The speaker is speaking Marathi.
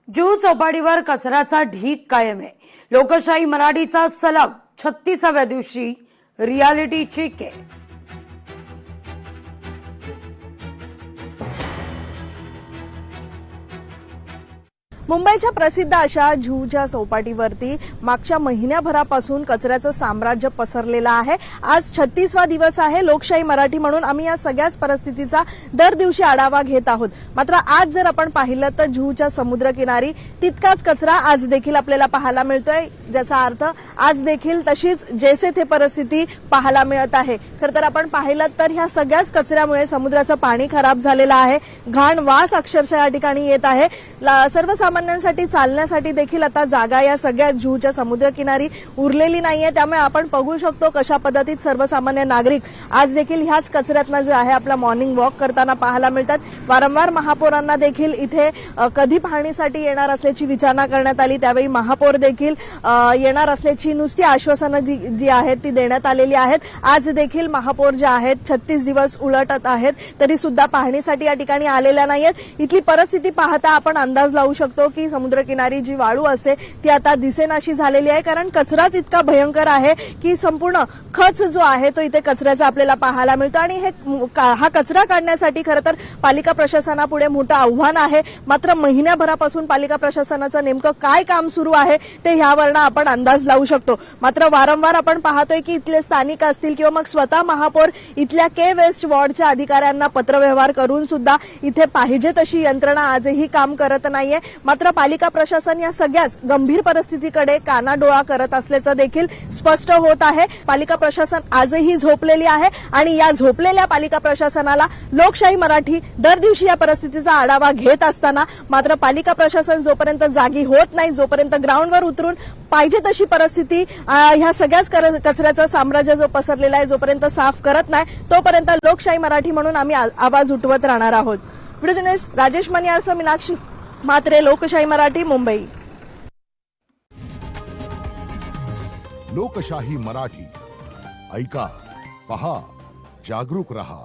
जुहू चौपाटीवर कचऱ्याचा ढीग कायम आहे। लोकशाही मराठीचा सलग 36व्या दिवशी रियालिटी चेक आहे। मुंबईच्या प्रसिद्ध अशा जुहूच्या चौपाटीवरती मागच्या महिन्याभरापासून कचऱ्याचं साम्राज्य पसरलेलं आहे। आज 36वा दिवस आहे। लोकशाही मराठी म्हणून आम्ही या सगळ्याच परिस्थितीचा दर दिवशी आढावा घेत आहोत। मात्र आज जर आपण पाहिलं तर जुहूच्या समुद्रकिनारी तितकाच कचरा आज देखील आपल्याला पाहायला मिळतोय, ज्याचा अर्थ आज देखील तशीच जैसे थे परिस्थिती पाहायला मिळत आहे। खरं तर आपण पाहिलं तर ह्या सगळ्याच कचऱ्यामुळे समुद्राचं पाणी खराब झालेलं आहे। घाण वास अक्षरशः या ठिकाणी येत आहे। सर्वसामान्यांसाठी चालण्यासाठी देखील आता जागा या सगळ्या जुहूच्या समुद्रकिनारी उरलेली नाहीये। त्यामुळे आपण बघू शकतो कशा पद्धतीत सर्वसामान्य नागरिक आज देखील ह्याच कचऱ्यातनं जे आहे आपला मॉर्निंग वॉक करताना पाहायला मिळतात। वारंवार महापौरांना देखील इथे कधी पाहणीसाठी येणार असल्याची विचारणा करण्यात आली। त्यावेळी महापौर देखील येणार असल्याची नुसती आश्वासनं जी आहेत ती देण्यात आलेली आहेत। आज देखील महापौर जे आहेत 36 दिवस उलटत आहेत तरी सुद्धा पाहणीसाठी या ठिकाणी आलेल्या नाहीयेत। इथली परिस्थिती पाहता आपण अंदाज लावू शकतो की समुद्रकिनारी जी वाळू असते ती आता दिसेनाशी झालेली आहे, कारण कचराच इतका भयंकर आहे की संपूर्ण खच जो आहे तो इथे कचऱ्याचा आपल्याला पाहायला मिळतो। आणि हा कचरा काढण्यासाठी खरं तर पालिका प्रशासनापुढे मोठं आव्हान आहे। मात्र महिन्याभरापासून पालिका प्रशासनाचं नेमकं काय काम सुरू आहे ते ह्यावरनं आपण अंदाज लावू शकतो। मात्र वारंवार आपण पाहतोय की इथले स्थानिक असतील किंवा मग स्वतः महापौर इथल्या के वेस्ट वॉर्डच्या अधिकाऱ्यांना पत्रव्यवहार करून सुद्धा इथे पाहिजे तशी यंत्रणा आजही काम करत नाहीये। मात्र पालिका प्रशासन या सगळ्याच गंभीर परिस्थितीकडे कानाडोळा करत असल्याचं देखील स्पष्ट होत आहे। पालिका प्रशासन आजही झोपलेली आहे आणि या झोपलेल्या पालिका प्रशासनाला लोकशाही मराठी दर दिवशी या परिस्थितीचा आढावा घेत असताना मात्र पालिका प्रशासन जोपर्यंत जागी होत नाही, जोपर्यंत ग्राउंडवर उतरून पाहिजे तशी परिस्थिती ह्या सगळ्याच कचऱ्याचं साम्राज्य जो पसरलेला आहे जोपर्यंत साफ करत नाही तोपर्यंत लोकशाही मराठी म्हणून आम्ही आवाज उठवत राहणार आहोत। व्हिडिओ जर्नलिस्ट राजेश मनियारसह मीनाक्षी मात्रे, लोकशाही मराठी, मुंबई। लोकशाही मराठी ऐका, पहा, जागरूक रहा।